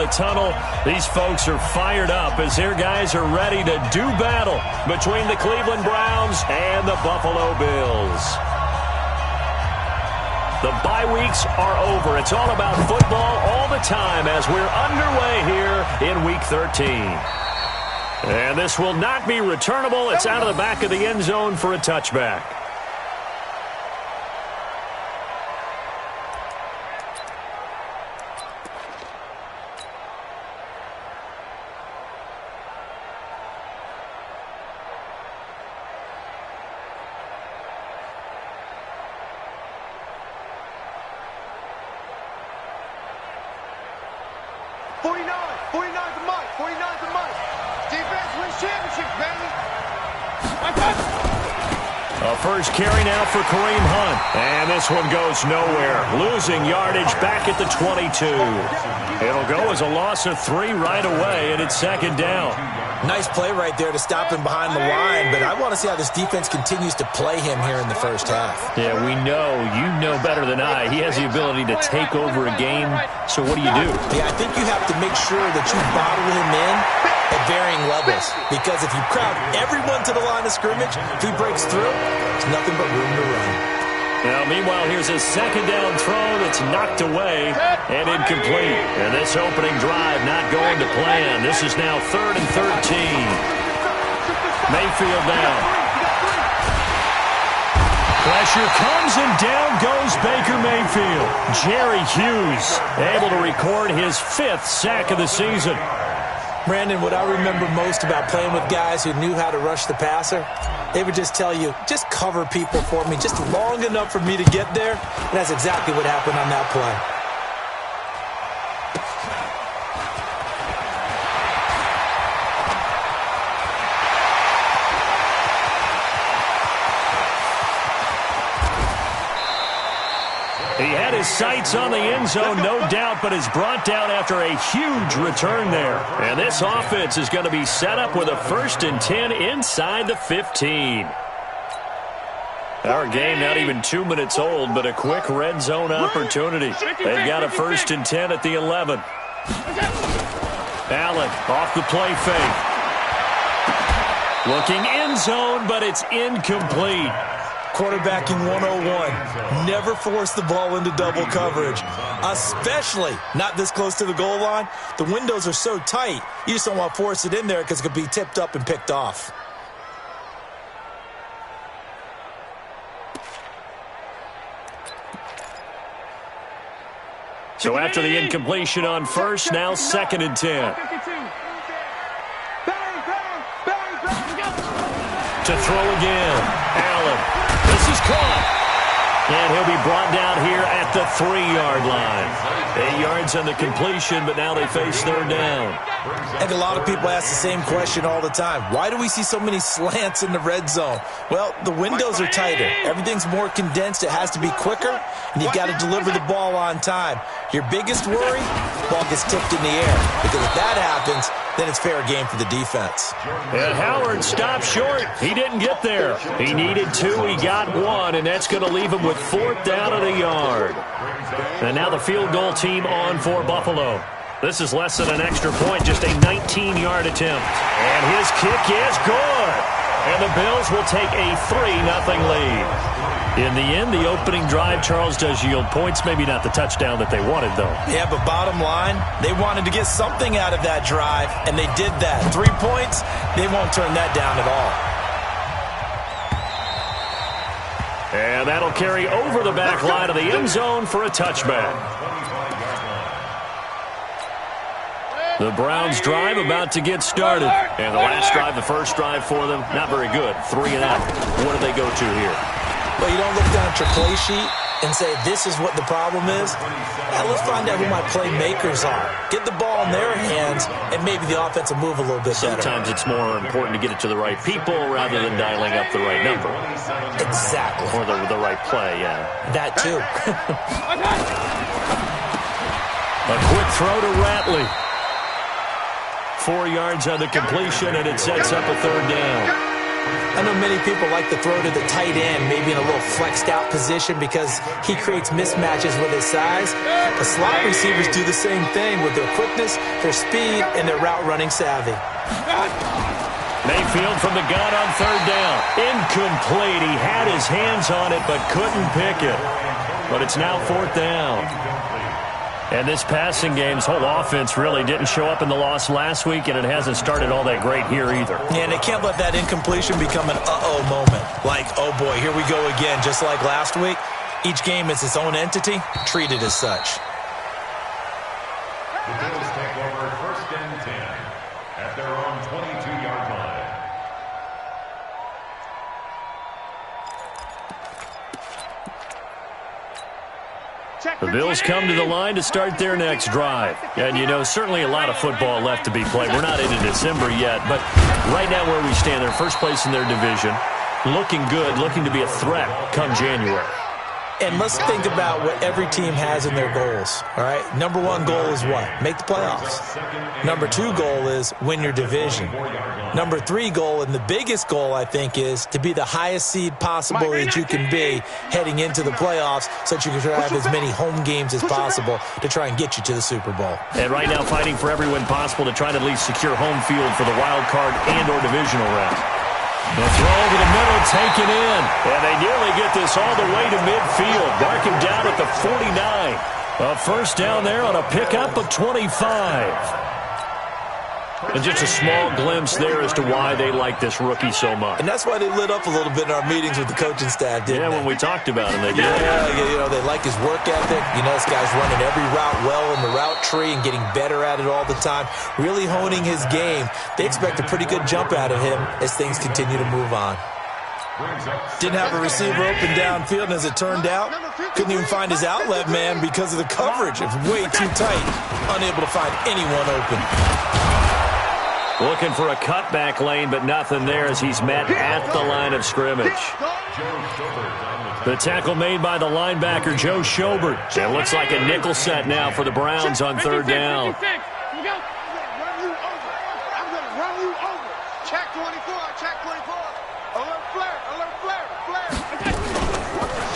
the tunnel. These folks are fired up as their guys are ready to do battle between the Cleveland Browns and the Buffalo Bills. The bye weeks are over. It's all about football all the time as we're underway here in Week 13. And this will not be returnable. It's out of the back of the end zone for a touchback. First carry now for Kareem Hunt. And this one goes nowhere. Losing yardage back at the 22. It'll go as a loss of 3 right away, and it's second down. Nice play right there to stop him behind the line, but I want to see how this defense continues to play him here in the first half. Yeah, we know. You know better than I. He has the ability to take over a game, so what do you do? Yeah, I think you have to make sure that you bottle him in at varying levels, because if you crowd everyone to the line of scrimmage, if he breaks through, there's nothing but room to run. Now, meanwhile, here's a second down throw that's knocked away and incomplete. And this opening drive not going to plan. This is now 3rd and 13. Mayfield down. Pressure comes and down goes Baker Mayfield. Jerry Hughes able to record his 5th sack of the season. Brandon, what I remember most about playing with guys who knew how to rush the passer, they would just tell you, just cover people for me, just long enough for me to get there. And that's exactly what happened on that play. He had his sights on the end zone, no doubt, but is brought down after a huge return there. And this offense is going to be set up with a 1st and 10 inside the 15. Our game not even 2 minutes old, but a quick red zone opportunity. They've got a 1st and 10 at the 11. Allen off the play fake. Looking end zone, but it's incomplete. Quarterbacking 101. Never force the ball into double coverage, especially not this close to the goal line. The windows are so tight, you just don't want to force it in there because it could be tipped up and picked off. So after the incompletion on first, now 2nd and 10. To throw again. Allen. This is caught. And he'll be brought down here at the 3-yard line. 8 yards on the completion, but now they face 3rd down. And a lot of people ask the same question all the time. Why do we see so many slants in the red zone? Well, the windows are tighter. Everything's more condensed. It has to be quicker, and you've got to deliver the ball on time. Your biggest worry, ball gets tipped in the air. Because if that happens, then it's fair game for the defense. And Howard stopped short. He didn't get there. He needed 2. He got 1, and that's going to leave him with 4th down at a yard. And now the field goal team on for Buffalo. This is less than an extra point, just a 19-yard attempt. And his kick is good. And the Bills will take a 3-0 lead. In the end, the opening drive, Charles, does yield points. Maybe not the touchdown that they wanted, though. Yeah, but bottom line, they wanted to get something out of that drive, and they did that. 3 points, they won't turn that down at all. And that'll carry over the back line of the end zone for a touchback. The Browns drive about to get started. And the last drive, the first drive for them, not very good. 3 and out. What do they go to here? Well, you don't look down at your play sheet and say, this is what the problem is. Now, let's find out who my playmakers are. Get the ball in their hands, and maybe the offense will move a little bit better. Sometimes it's more important to get it to the right people rather than dialing up the right number. Exactly. Or the right play, yeah. That, too. A quick throw to Ratley. 4 yards on the completion, and it sets up a 3rd down. I know many people like to throw to the tight end, maybe in a little flexed out position because he creates mismatches with his size. The slot receivers do the same thing with their quickness, their speed, and their route running savvy. Mayfield from the gun on third down. Incomplete. He had his hands on it but couldn't pick it. But it's now fourth down. And this passing game's whole offense really didn't show up in the loss last week, and it hasn't started all that great here either. Yeah, and they can't let that incompletion become an uh-oh moment. Like, oh boy, here we go again, just like last week. Each game is its own entity, treated as such. The Bills take over first and 10 at their own 22-yard line. The Bills come to the line to start their next drive. And, you know, certainly a lot of football left to be played. We're not into December yet, but right now where we stand, they're first place in their division, looking good, looking to be a threat come January. And let's think about what every team has in their goals, all right? Number one goal is what? Make the playoffs. Number two goal is win your division. Number three goal, and the biggest goal, I think, is to be the highest seed possible that you can be heading into the playoffs so that you can try to have as many home games as possible to try and get you to the Super Bowl. And right now fighting for every win possible to try to at least secure home field for the wild card and or divisional round. The throw over the middle, taken in. And they nearly get this all the way to midfield. Mark him down at the 49. A first down there on a pickup of 25. And just a small glimpse there as to why they like this rookie so much. And that's why they lit up a little bit in our meetings with the coaching staff, didn't they? Yeah, when we talked about him, they did. Yeah, you know, they like his work ethic. You know, this guy's running every route well in the route tree and getting better at it all the time, really honing his game. They expect a pretty good jump out of him as things continue to move on. Didn't have a receiver open downfield, and as it turned out, couldn't even find his outlet man because of the coverage. It was way too tight, unable to find anyone open. Looking for a cutback lane, but nothing there as he's met at the line of scrimmage. The tackle made by the linebacker, Joe Schobert. It looks like a nickel set now for the Browns on third down.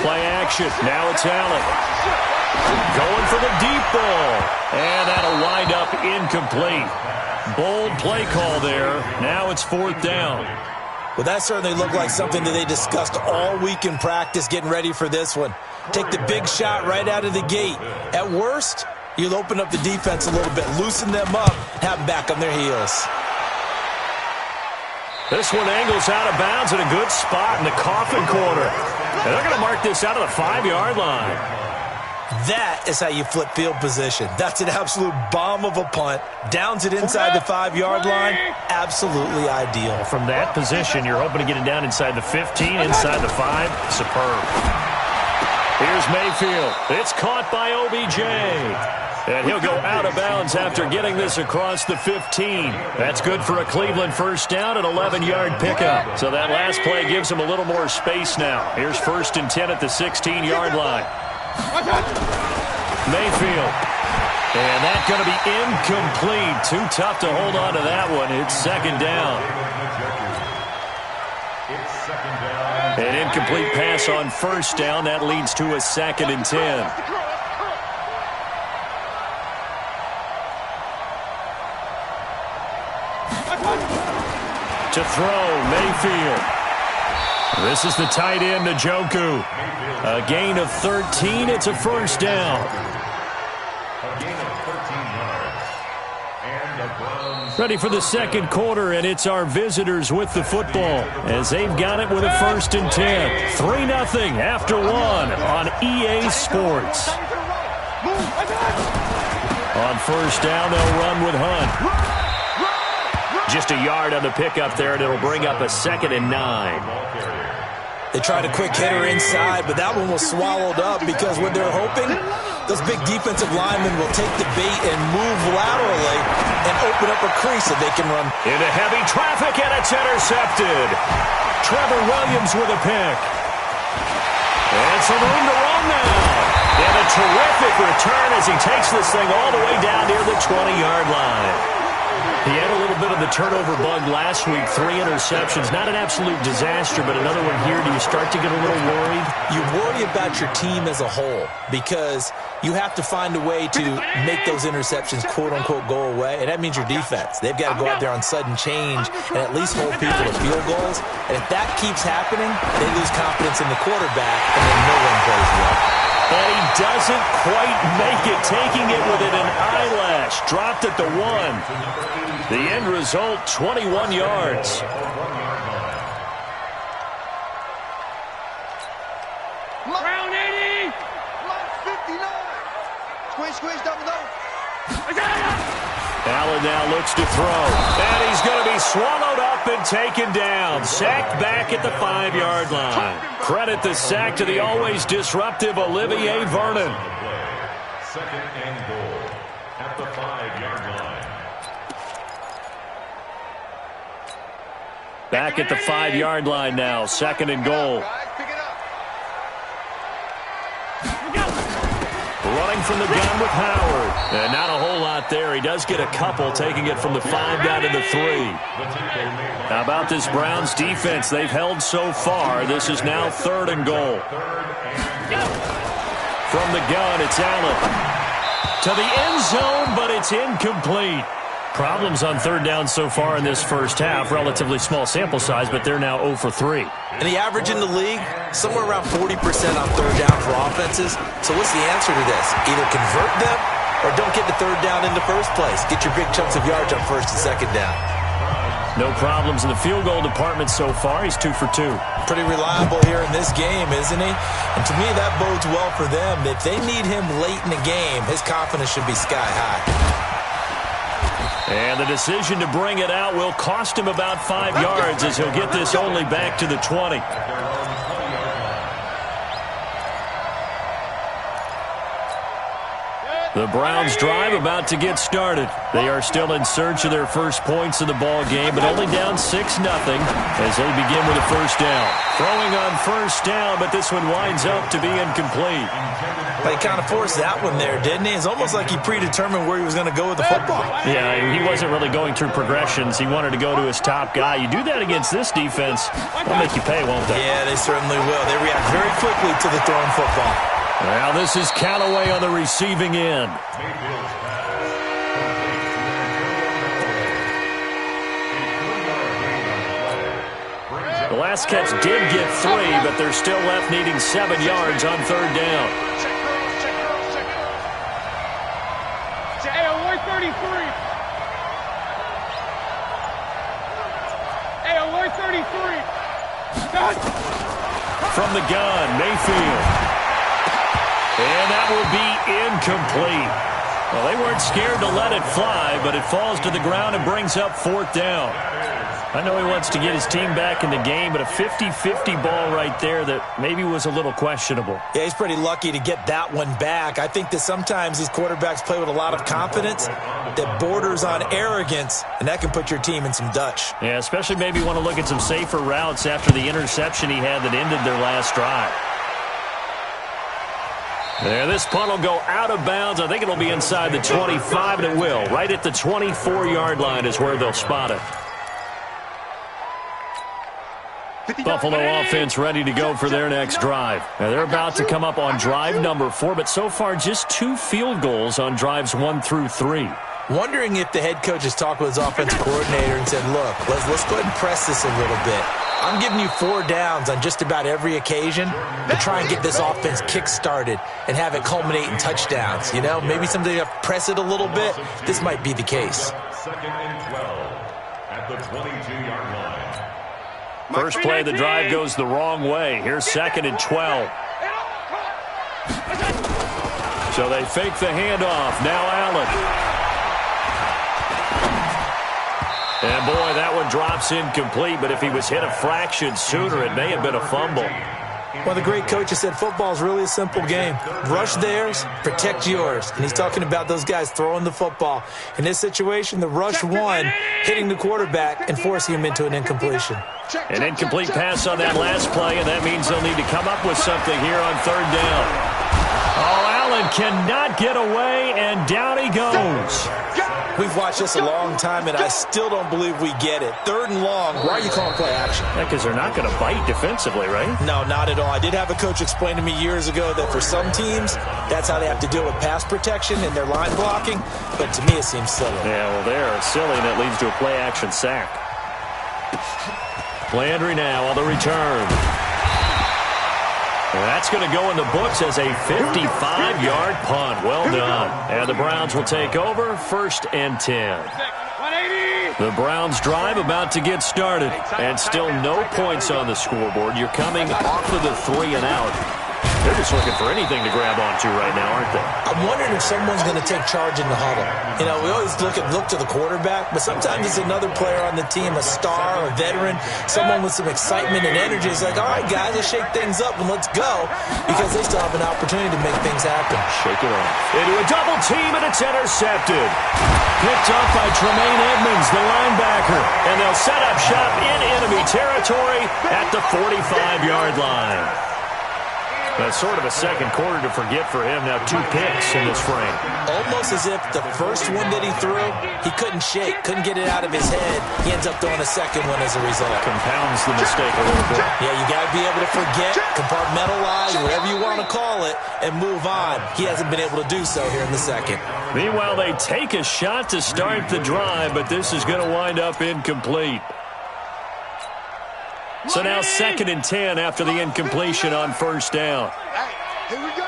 Play action. Now it's Allen. Going for the deep ball. And that'll wind up incomplete. Bold play call there. Now it's fourth down. Well, that certainly looked like something that they discussed all week in practice getting ready for this one. Take the big shot right out of the gate. At worst, you'll open up the defense a little bit, loosen them up, have them back on their heels. This one angles out of bounds in a good spot in the coffin corner. And they're going to mark this out of the 5-yard line. That is how you flip field position. That's an absolute bomb of a punt. Downs it inside the 5-yard line. Absolutely ideal. From that position, you're hoping to get it down inside the 15, inside the 5. Superb. Here's Mayfield. It's caught by OBJ. And he'll go out of bounds after getting this across the 15. That's good for a Cleveland first down, an 11-yard pickup. So that last play gives him a little more space now. Here's first and 10 at the 16-yard line. Mayfield. And that's going to be incomplete. Too tough to hold on to that one. It's second down. An incomplete pass on first down. That leads to a second and 10. To throw, Mayfield. This is the tight end, Njoku. A gain of 13. It's a first down. Ready for the second quarter, and it's our visitors with the football as they've got it with a first and 10. 3-0 after one on EA Sports. On first down, they'll run with Hunt. Just a yard on the pickup there, and it'll bring up a second and 9. They tried a quick hitter inside, but that one was swallowed up because what they're hoping, those big defensive linemen will take the bait and move laterally and open up a crease that they can run. Into heavy traffic, and it's intercepted. Trevor Williams with a pick. And some room to run now. And a terrific return as he takes this thing all the way down near the 20-yard line. He had a little bit of the turnover bug last week, 3 interceptions. Not an absolute disaster, but another one here. Do you start to get a little worried? You worry about your team as a whole because you have to find a way to make those interceptions, quote-unquote, go away, and that means your defense. They've got to go out there on sudden change and at least hold people to field goals. And if that keeps happening, they lose confidence in the quarterback, and then no one plays well. And he doesn't quite make it, taking it within an eyelash. Dropped at the 1. The end result, 21 yards. Round 80! 59! Squish, double. Allen now looks to throw. And he's going to be swallowed up and taken down. Sacked back at the 5-yard line. Credit the sack to the always disruptive Olivier Vernon. Second and goal at the 5-yard line. Back at the 5-yard line now. Second and goal. Running from the gun with Howard. And not a whole lot there. He does get a couple, taking it from the 5 down to the 3. How about this Browns defense? They've held so far. This is now 3rd and goal. From the gun, it's Allen. To the end zone, but it's incomplete. Problems on 3rd down so far in this first half. Relatively small sample size, but they're now 0 for 3. And the average in the league, somewhere around 40% on 3rd down for offenses. So what's the answer to this? Either convert them or don't get the 3rd down in the first place. Get your big chunks of yards on 1st and 2nd down. No problems in the field goal department so far. He's 2 for 2. Pretty reliable here in this game, isn't he? And to me, that bodes well for them. If they need him late in the game, his confidence should be sky high. And the decision to bring it out will cost him about 5 yards as he'll get this only back to the 20. The Browns drive about to get started. They are still in search of their first points of the ball game, but only down 6-0 as they begin with a first down. Throwing on first down, but this one winds up to be incomplete. But he kind of forced that one there, didn't he? It's almost like he predetermined where he was going to go with the football. Yeah, he wasn't really going through progressions. He wanted to go to his top guy. You do that against this defense, they'll make you pay, won't they? Yeah, they certainly will. They react very quickly to the thrown football. Now this is Callaway on the receiving end. The last catch did get 3, but they're still left needing 7 yards on 3rd down. AO 133. AO 133. From the gun, Mayfield. And that will be incomplete. Well, they weren't scared to let it fly, but it falls to the ground and brings up 4th down. I know he wants to get his team back in the game, but a 50-50 ball right there that maybe was a little questionable. Yeah, he's pretty lucky to get that one back. I think that sometimes these quarterbacks play with a lot of confidence that borders on arrogance, and that can put your team in some Dutch. Yeah, especially maybe want to look at some safer routes after the interception he had that ended their last drive. There, this punt will go out of bounds. I think it'll be inside the 25, and it will. Right at the 24-yard line is where they'll spot it. Buffalo offense ready to go for their next drive. Now, they're about to come up on drive number 4, but so far just 2 field goals on drives 1 through 3. Wondering if the head coach has talked with his offensive coordinator and said, look, let's go ahead and press this a little bit. I'm giving you 4 downs on just about every occasion to try and get this offense kick-started and have it culminate in touchdowns. You know, maybe someday you have to press it a little bit. This might be the case. 2nd and 12 at the 22-yard line. First play of the drive goes the wrong way. Here's 2nd and 12. So they fake the handoff. Now Allen. And, boy, that one drops incomplete, but if he was hit a fraction sooner, it may have been a fumble. Well, the great coach has said football is really a simple game. Rush theirs, protect yours. And he's talking about those guys throwing the football. In this situation, the rush won, hitting the quarterback and forcing him into an incompletion. An incomplete pass on that last play, and that means they'll need to come up with something here on 3rd down. Oh, Allen cannot get away, and down he goes. We've watched this a long time, and I still don't believe we get it. 3rd and long. Why are you calling play action? Yeah, because they're not going to bite defensively, right? No, not at all. I did have a coach explain to me years ago that for some teams, that's how they have to deal with pass protection and their line blocking. But to me, it seems silly. Yeah, well, they're silly, and it leads to a play-action sack. Landry now on the return. That's going to go in the books as a 55-yard punt. Well done. And the Browns will take over, 1st and 10. The Browns drive about to get started. And still no points on the scoreboard. You're coming off of the 3 and out. They're just looking for anything to grab onto right now, aren't they? I'm wondering if someone's going to take charge in the huddle. You know, we always look to the quarterback, but sometimes it's another player on the team, a star, a veteran, someone with some excitement and energy. It's like, all right, guys, let's shake things up and let's go, because they still have an opportunity to make things happen. Shake it off. Into a double team, and it's intercepted. Picked up by Tremaine Edmonds, the linebacker, and they'll set up shop in enemy territory at the 45-yard line. That's sort of a second quarter to forget for him. Now 2 picks in this frame. Almost as if the first one that he threw, he couldn't shake, couldn't get it out of his head. He ends up throwing a second one as a result. Compounds the mistake a little bit. Yeah, you got to be able to forget, compartmentalize, whatever you want to call it, and move on. He hasn't been able to do so here in the second. Meanwhile, they take a shot to start the drive, but this is going to wind up incomplete. So now 2nd and 10 after the incompletion on 1st down. Here we go.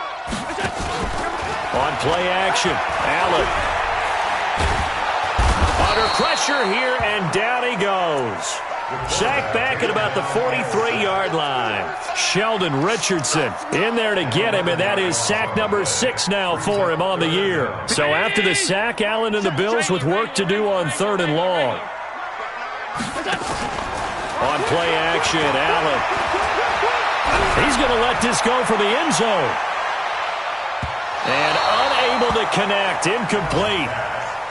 On play action, Allen. Under pressure here, and down he goes. Sacked back at about the 43-yard line. Sheldon Richardson in there to get him, and that is sack number 6 now for him on the year. So after the sack, Allen and the Bills with work to do on 3rd and long. On play action, Allen. He's going to let this go for the end zone. And unable to connect, incomplete.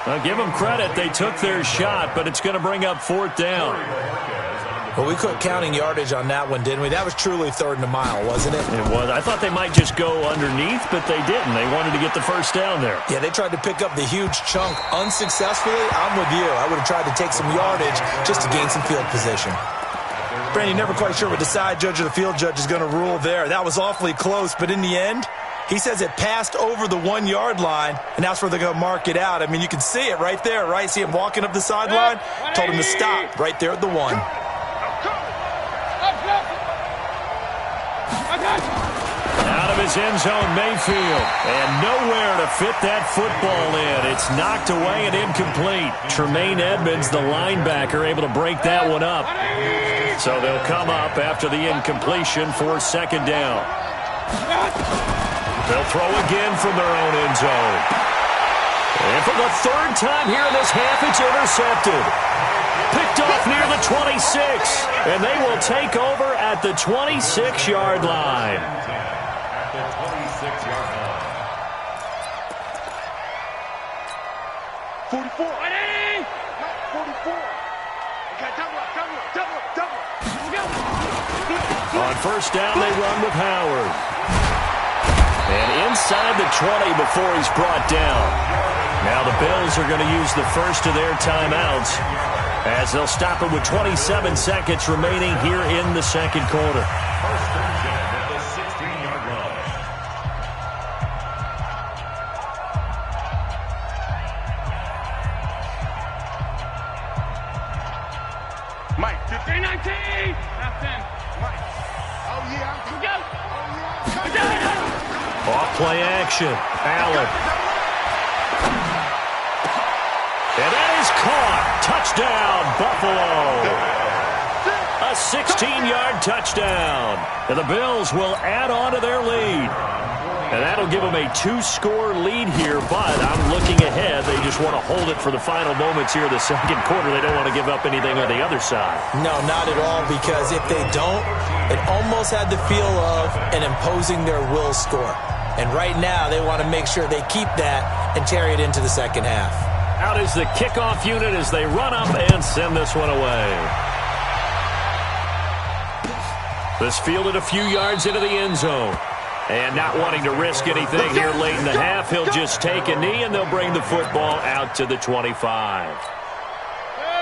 I'll give them credit. They took their shot, but it's going to bring up 4th down. Well, we quit counting yardage on that one, didn't we? That was truly 3rd and a mile, wasn't it? It was. I thought they might just go underneath, but they didn't. They wanted to get the 1st down there. Yeah, they tried to pick up the huge chunk unsuccessfully. I'm with you. I would have tried to take some yardage just to gain some field position. Brandon, never quite sure what the side judge or the field judge is going to rule there. That was awfully close, but in the end, he says it passed over the 1-yard line, and that's where they're going to mark it out. I mean, you can see it right there, right? See him walking up the sideline? Told him to stop right there at the 1. Out of his end zone, Mayfield, and nowhere to fit that football in. It's knocked away and incomplete. Tremaine Edmonds, the linebacker, able to break that one up. So they'll come up after the incompletion for 2nd down. They'll throw again from their own end zone. And for the 3rd time here in this half, it's intercepted. Picked off near the 26, and they will take over at the 26-yard line. At the 26-yard line. 44. 44. Okay, double up. On 1st down, they run with Howard. And inside the 20 before he's brought down. Now the Bills are going to use the first of their timeouts as they'll stop it with 27 seconds remaining here in the 2nd quarter. 1st and 10 at the 16-yard line. Mike, 15-19. Half 10. Mike. Oh, yeah. Go. Oh, yeah. Off play action. Allen. And that is caught. Touchdown, Buffalo. A 16-yard touchdown. And the Bills will add on to their lead. And that'll give them a 2-score lead here, but I'm looking ahead. They just want to hold it for the final moments here of the 2nd quarter. They don't want to give up anything on the other side. No, not at all, because if they don't, it almost had the feel of an imposing their will score. And right now, they want to make sure they keep that and carry it into the 2nd half. Out is the kickoff unit as they run up and send this one away. This fielded a few yards into the end zone. And not wanting to risk anything here late in the half, he'll just take a knee, and they'll bring the football out to the 25.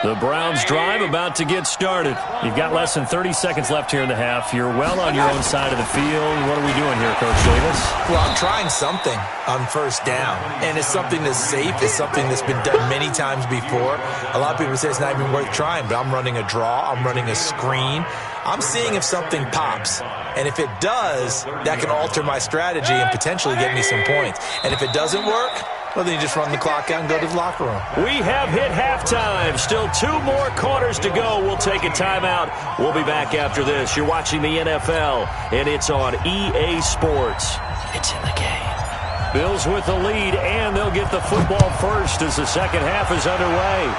The Browns drive about to get started. You've got less than 30 seconds left here in the half. You're well on your own side of the field. What are we doing here, Coach Davis? Well, I'm trying something on first down, and it's something that's safe. It's something that's been done many times before. A lot of people say it's not even worth trying, but I'm running a draw. I'm running a screen. I'm seeing if something pops, and if it does, that can alter my strategy and potentially get me some points. And if it doesn't work, well, then you just run the clock out and go to the locker room. We have hit halftime. Still 2 more quarters to go. We'll take a timeout. We'll be back after this. You're watching the NFL, and it's on EA Sports. It's in the game. Bills with the lead, and they'll get the football first as the second half is underway.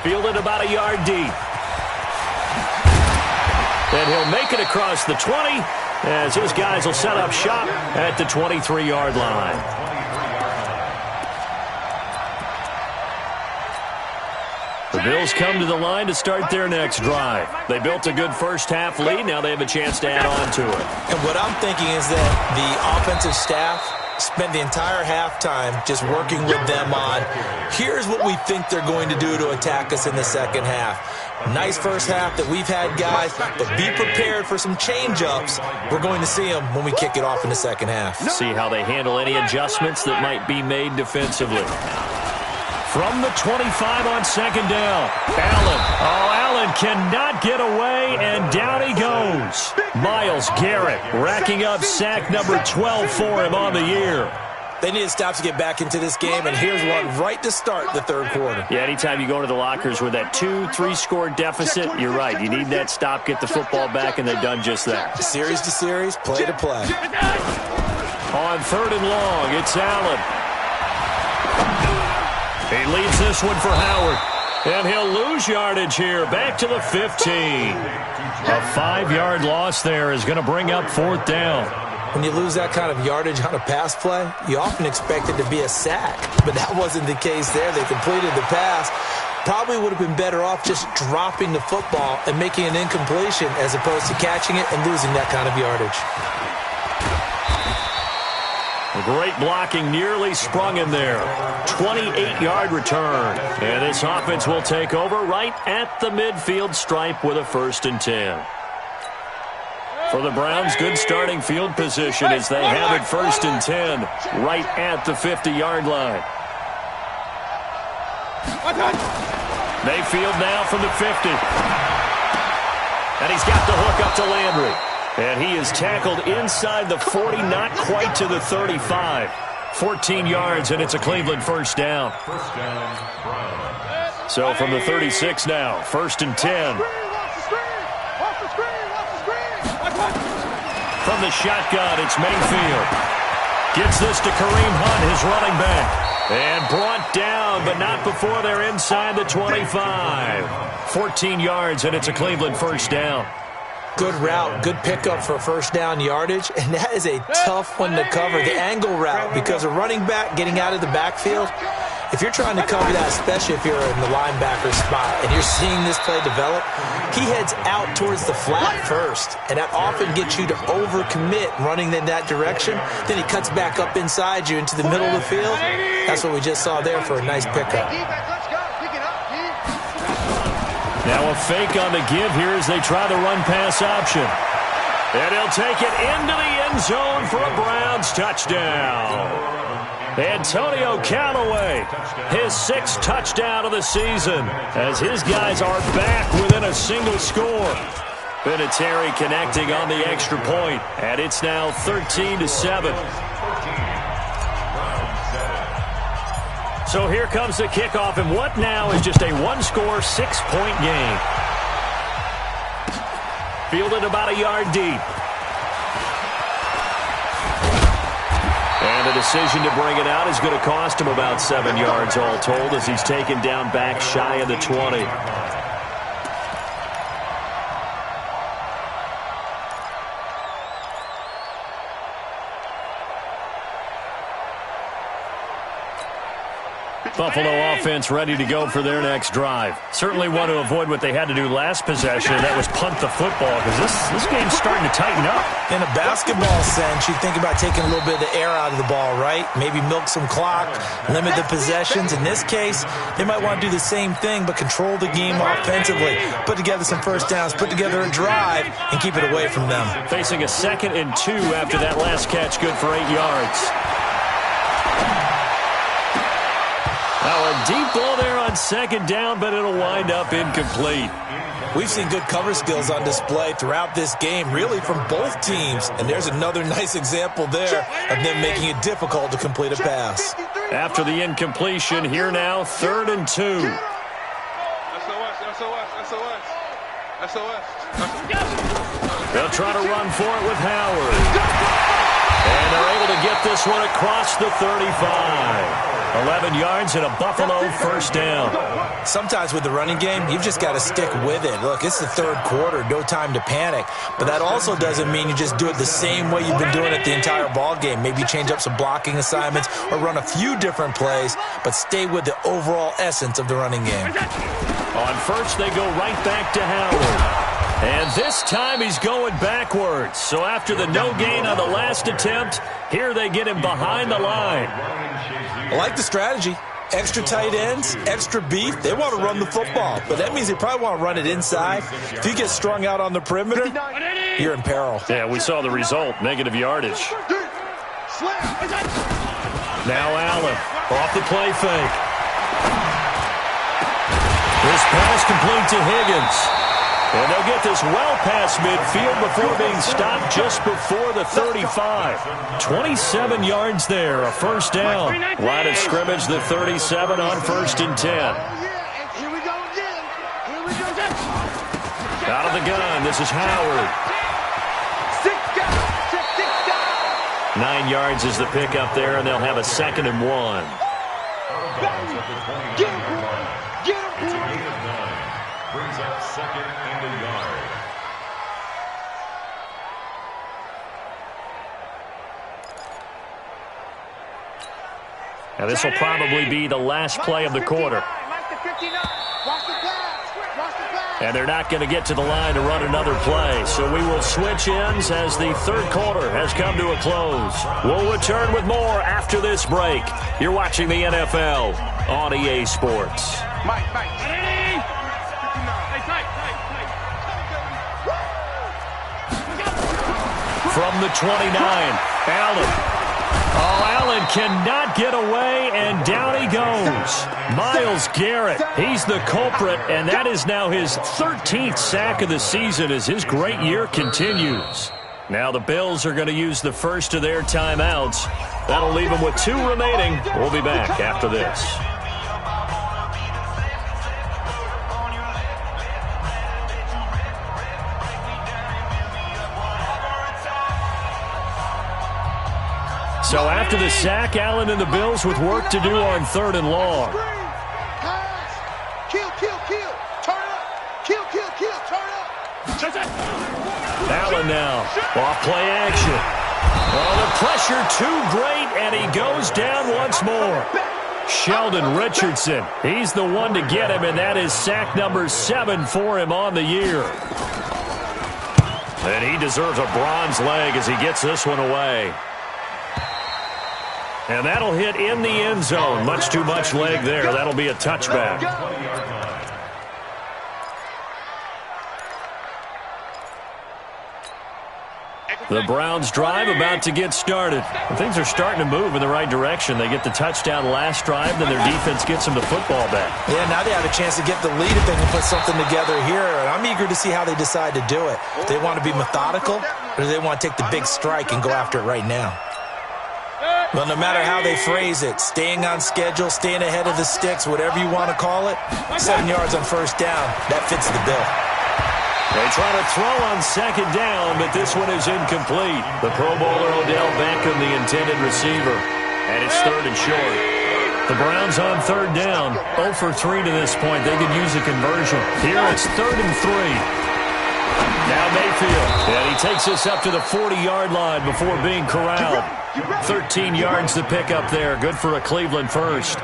Fielded about a yard deep. And he'll make it across the 20 as his guys will set up shop at the 23-yard line. The Bills come to the line to start their next drive. They built a good first-half lead. Now they have a chance to add on to it. And what I'm thinking is that the offensive staff spent the entire halftime just working with them on, here's what we think they're going to do to attack us in the second half. Nice first half that we've had, guys, but be prepared for some change-ups. We're going to see them when we kick it off in the second half. See how they handle any adjustments that might be made defensively. From the 25 on second down, Allen. Oh, Allen cannot get away, and down he goes. Myles Garrett racking up sack number 12 for him on the year. They need to stop to get back into this game, and here's one right to start the third quarter. Yeah, anytime you go to the lockers with that 2-3 score deficit, you're right. You need that stop, get the football back, and they've done just that. Series to series, play to play. On third and long, it's Allen. He leaves this one for Howard. And he'll lose yardage here, back to the 15. A 5-yard loss there is going to bring up fourth down. When you lose that kind of yardage on a pass play, you often expect it to be a sack. But that wasn't the case there. They completed the pass. Probably would have been better off just dropping the football and making an incompletion as opposed to catching it and losing that kind of yardage. Great blocking, nearly sprung him there. 28-yard return. And this offense will take over right at the midfield stripe with a 1st and 10. For the Browns, good starting field position as they have it 1st and 10 right at the 50-yard line. They field now from the 50. And he's got the hook up to Landry. And he is tackled inside the 40, not quite to the 35. 14 yards, and it's a Cleveland first down. So from the 36 now, 1st and 10. From the shotgun, it's Mayfield. Gets this to Kareem Hunt, his running back. And brought down, but not before they're inside the 25. 14 yards, and it's a Cleveland first down. Good route, good pickup for first down yardage, and that is a tough one to cover, the angle route, because a running back getting out of the backfield, if you're trying to cover that, especially if you're in the linebacker spot and you're seeing this play develop, he heads out towards the flat first, and that often gets you to overcommit running in that direction. Then he cuts back up inside you into the middle of the field. That's what we just saw there for a nice pickup. Now a fake on the give here as they try the run-pass option. And he'll take it into the end zone for a Browns touchdown. Antonio Callaway, his 6th touchdown of the season, as his guys are back within a single score. Vinatieri connecting on the extra point, and it's now 13-7. So here comes the kickoff, and what now is just a 1-score, 6-point game. Fielded about a yard deep. And the decision to bring it out is going to cost him about 7 yards all told as he's taken down back shy of the 20. Buffalo offense ready to go for their next drive. Certainly want to avoid what they had to do last possession. That was punt the football, because this game's starting to tighten up. In a basketball sense, you think about taking a little bit of the air out of the ball, right? Maybe milk some clock, limit the possessions. In this case, they might want to do the same thing, but control the game offensively. Put together some first downs, put together a drive, and keep it away from them. Facing a 2nd and 2 after that last catch, good for 8 yards. Now a deep ball there on 2nd down, but it'll wind up incomplete. We've seen good cover skills on display throughout this game, really from both teams. And there's another nice example there of them making it difficult to complete a pass. After the incompletion, here now, 3rd and 2. They'll try to run for it with Howard. And they're able to get this one across the 35. 11 yards and a Buffalo first down. Sometimes with the running game, you've just got to stick with it. Look, it's the 3rd quarter, no time to panic. But that also doesn't mean you just do it the same way you've been doing it the entire ball game. Maybe change up some blocking assignments or run a few different plays, but stay with the overall essence of the running game. On first, they go right back to Howard. And this time he's going backwards. So after the no gain on the last attempt, here they get him behind the line. I like the strategy. Extra tight ends, extra beef. They want to run the football, but that means they probably want to run it inside. If you get strung out on the perimeter, you're in peril. Yeah, we saw the result, negative yardage. Now Allen, off the play fake. This pass complete to Higgins. And they'll get this well past midfield before being stopped just before the 35. 27 yards there, a first down. Line of scrimmage, the 37 on 1st and 10. Out of the gun, this is Howard. 9 yards is the pickup there, and they'll have a 2nd and 1. Brings up 2nd and a yard. Now this will probably be the last play of the quarter. And they're not going to get to the line to run another play. So we will switch ends as the 3rd quarter has come to a close. We'll return with more after this break. You're watching the NFL on EA Sports. From the 29, Allen. Oh, Allen cannot get away, and down he goes. Myles Garrett, he's the culprit, and that is now his 13th sack of the season as his great year continues. Now the Bills are going to use the first of their timeouts. That'll leave them with 2 remaining. We'll be back after this. So after the sack, Allen and the Bills with work to do on 3rd and long. Kill, turn up. Kill, turn up. Allen now, off play action. Oh, the pressure too great, and he goes down once more. Sheldon Richardson, he's the one to get him, and that is sack number 7 for him on the year. And he deserves a bronze leg as he gets this one away. And that'll hit in the end zone. Much too much leg there. That'll be a touchback. The Browns drive about to get started. Things are starting to move in the right direction. They get the touchdown last drive, then their defense gets them the football back. Yeah, now they have a chance to get the lead if they can put something together here. And I'm eager to see how they decide to do it. Do they want to be methodical, or do they want to take the big strike and go after it right now? Well, no matter how they phrase it, staying on schedule, staying ahead of the sticks, whatever you want to call it, 7 yards on first down, that fits the bill. They try to throw on 2nd down, but this one is incomplete. The Pro Bowler Odell Beckham, the intended receiver, and it's 3rd and short. The Browns on 3rd down, 0 for 3 to this point. They could use a conversion. Here it's 3rd and 3. Now Mayfield backfield. And he takes this up to the 40-yard line before being corralled. 13 yards to pick up there. Good for a Cleveland first.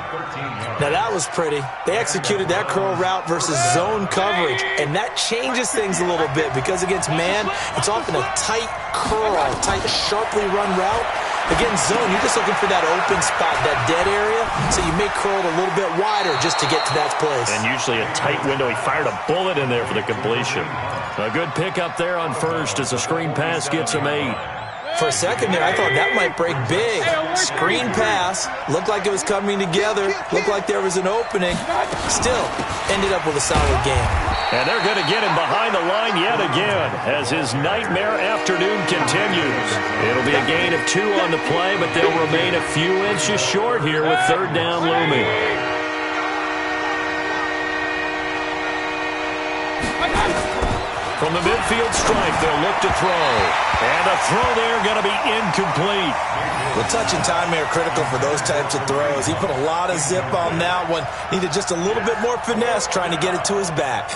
Now, that was pretty. They executed that curl route versus zone coverage, and that changes things a little bit because against man, it's often a tight curl, tight, sharply run route. Against zone, you're just looking for that open spot, that dead area, so you may curl it a little bit wider just to get to that place. And usually a tight window. He fired a bullet in there for the completion. A good pickup there on first as a screen pass gets him 8. For a second there, I thought that might break big. Screen pass. Looked like it was coming together. Looked like there was an opening. Still, ended up with a solid game. And they're going to get him behind the line yet again as his nightmare afternoon continues. It'll be a gain of 2 on the play, but they'll remain a few inches short here with third down looming. From the midfield stripe, they'll look to throw. And a throw there going to be incomplete. The touch and time are critical for those types of throws. He put a lot of zip on that one. Needed just a little bit more finesse trying to get it to his back.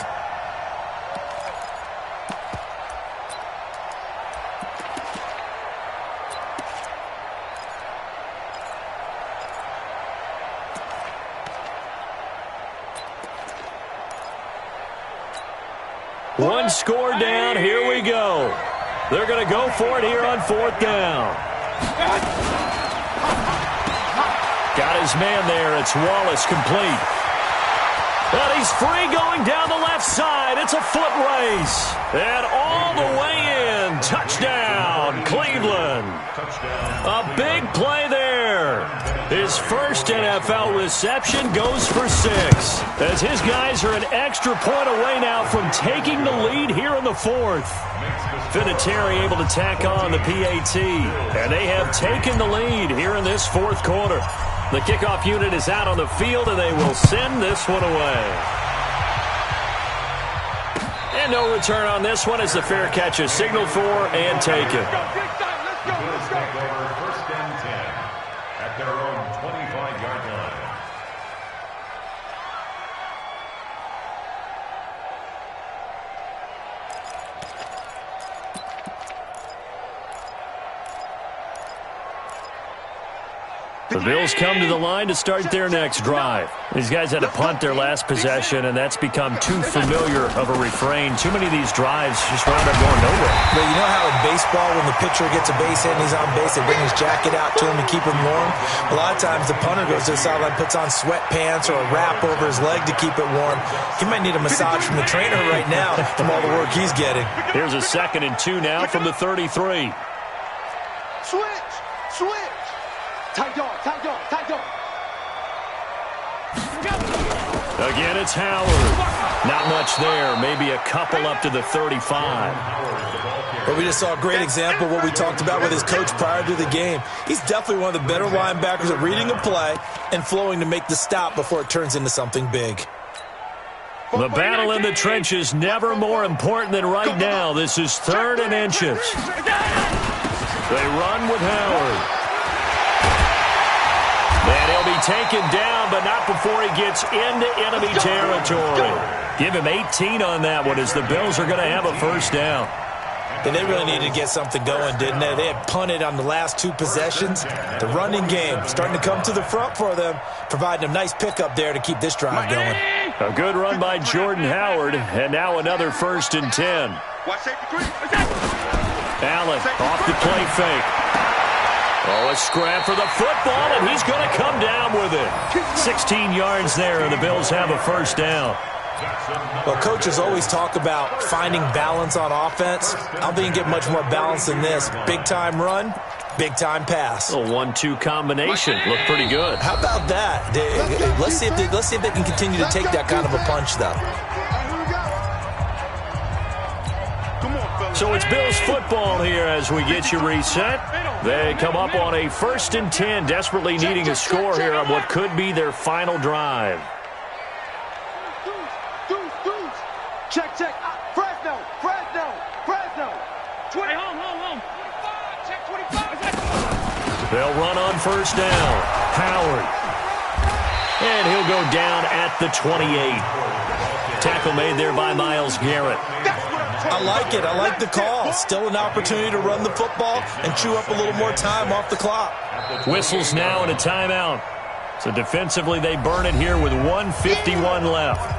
One score down. Here we go. They're going to go for it here on fourth down. Got his man there. It's Wallace complete. And he's free going down the left side. It's a foot race. And all the way in. Touchdown, Cleveland. A big play there. His first NFL reception goes for 6. As his guys are an extra point away now from taking the lead here in the fourth. Vinatieri able to tack on the PAT. And they have taken the lead here in this fourth quarter. The kickoff unit is out on the field, and they will send this one away. And no return on this one as the fair catch is signaled for and taken. First and 10 at their own 25-yard line. The Bills come to the line to start their next drive. These guys had to punt their last possession, and that's become too familiar of a refrain. Too many of these drives just wound up going nowhere. But you know how in baseball, when the pitcher gets a base hit and he's on base, they bring his jacket out to him to keep him warm? A lot of times the punter goes to the sideline, puts on sweatpants or a wrap over his leg to keep it warm. He might need a massage from the trainer right now from all the work he's getting. Here's a 2nd and 2 now from the 33. Switch! Tight yard. Again, it's Howard. Not much there. Maybe a couple up to the 35. But we just saw a great example of what we talked about with his coach prior to the game. He's definitely one of the better linebackers at reading a play and flowing to make the stop before it turns into something big. The battle in the trenches never more important than right now. This is 3rd and inches. They run with Howard. And he'll be taken down, but not before he gets into enemy territory. Give him 18 on that one as the Bills are going to have a first down. And they really needed to get something going, didn't they? They had punted on the last 2 possessions. The running game starting to come to the front for them, providing a nice pickup there to keep this drive going. A good run by Jordan Howard, and now another 1st and 10. Allen off the play fake. Oh, a scrap for the football, and he's going to come down with it. 16 yards there, and the Bills have a first down. Well, coaches always talk about finding balance on offense. I don't think you get much more balance than this. Big-time run, big-time pass. A 1-2 combination. Looked pretty good. How about that? Let's see if they can continue to take that kind of a punch, though. So it's Bills football here as we get you reset. They come up on a 1st and 10, desperately needing a score here on what could be their final drive. Check. Fresno. 20. Home. 25. Check 25. They'll run on first down. Howard. And he'll go down at the 28. Tackle made there by Myles Garrett. I like it. I like the call. Still an opportunity to run the football and chew up a little more time off the clock. Whistles now and a timeout. So defensively, they burn it here with 1:51 left.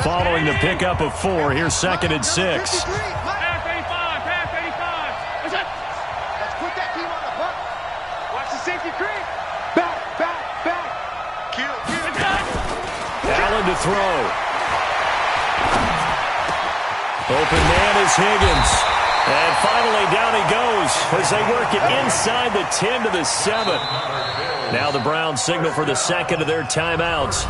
Following the pickup of 4, here's 2nd and 6. Allen to throw. Open man is Higgins. And finally down he goes as they work it inside the 10 to the 7. Now the Browns signal for the second of their timeouts.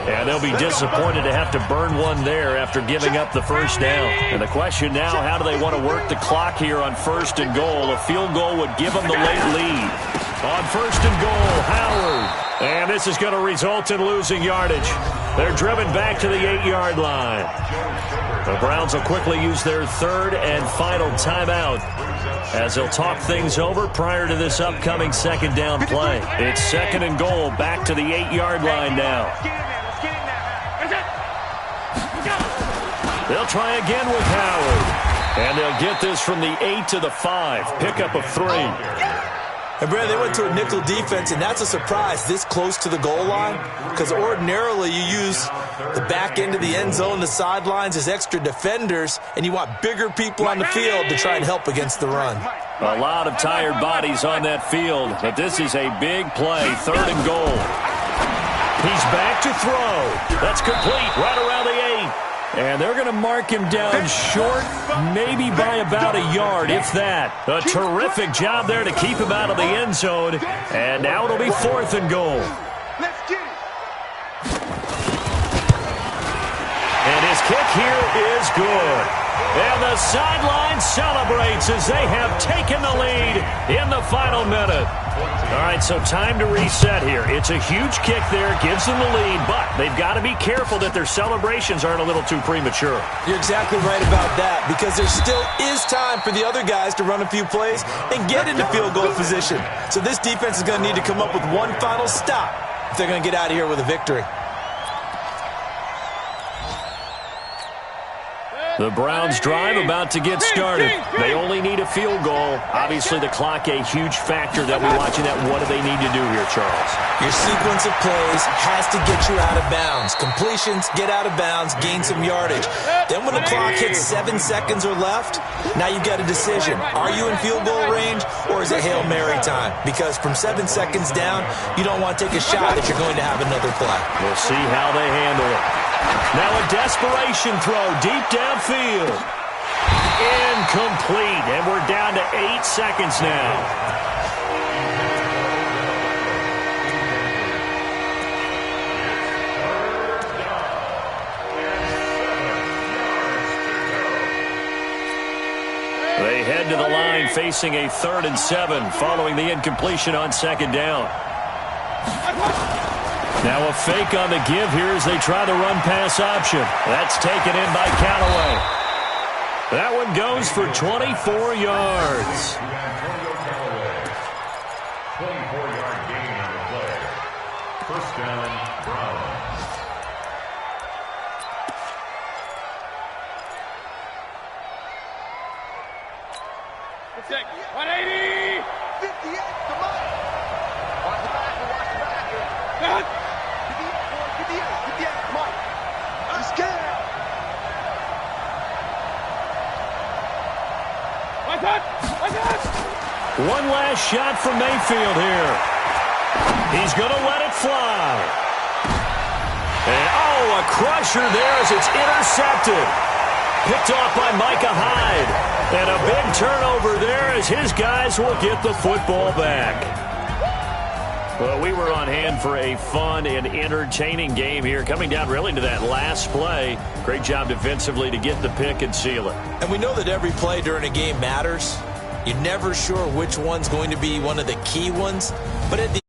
And they'll be disappointed to have to burn one there after giving up the first down. And the question now, how do they want to work the clock here on 1st and goal? A field goal would give them the late lead. On 1st and goal, Howard. And this is going to result in losing yardage. They're driven back to the 8-yard line. The Browns will quickly use their 3rd and final timeout as they'll talk things over prior to this upcoming 2nd down play. It's 2nd and goal, back to the 8-yard line now. They'll try again with Howard. And they'll get this from the 8 to the 5. Pickup of 3. And, Brad, they went to a nickel defense, and that's a surprise this close to the goal line because ordinarily you use the back end of the end zone, the sidelines as extra defenders, and you want bigger people on the field to try and help against the run. A lot of tired bodies on that field, but this is a big play, 3rd and goal. He's back to throw. That's complete right around the 8. And they're going to mark him down short, maybe by about a yard, if that. A terrific job there to keep him out of the end zone. And now it'll be 4th and goal. And his kick here is good. And the sideline celebrates as they have taken the lead in the final minute. All right, so time to reset here. It's a huge kick there, gives them the lead, but they've got to be careful that their celebrations aren't a little too premature. You're exactly right about that because there still is time for the other guys to run a few plays and get into field goal position. So this defense is going to need to come up with one final stop if they're going to get out of here with a victory. The Browns drive about to get started. They only need a field goal. Obviously, the clock a huge factor that we're watching that. What do they need to do here, Charles? Your sequence of plays has to get you out of bounds. Completions, get out of bounds, gain some yardage. Then when the clock hits 7 seconds or left, now you've got a decision. Are you in field goal range or is it Hail Mary time? Because from 7 seconds down, you don't want to take a shot that you're going to have another play. We'll see how they handle it. Now a desperation throw deep downfield. Incomplete. And we're down to 8 seconds now. They head to the line facing a 3rd and 7 following the incompletion on 2nd down. Now a fake on the give here as they try the run-pass option. That's taken in by Callaway. That one goes for 24 yards. 24-yard gain on the play. 1st down, Browns. Let's take 180. 58, come on. Watch the back, watch the back. One last shot from Mayfield here. He's going to let it fly. And, a crusher there as it's intercepted. Picked off by Micah Hyde. And a big turnover there as his guys will get the football back. Well, we were on hand for a fun and entertaining game here, coming down really to that last play. Great job defensively to get the pick and seal it. And we know that every play during a game matters. You're never sure which one's going to be one of the key ones, but at the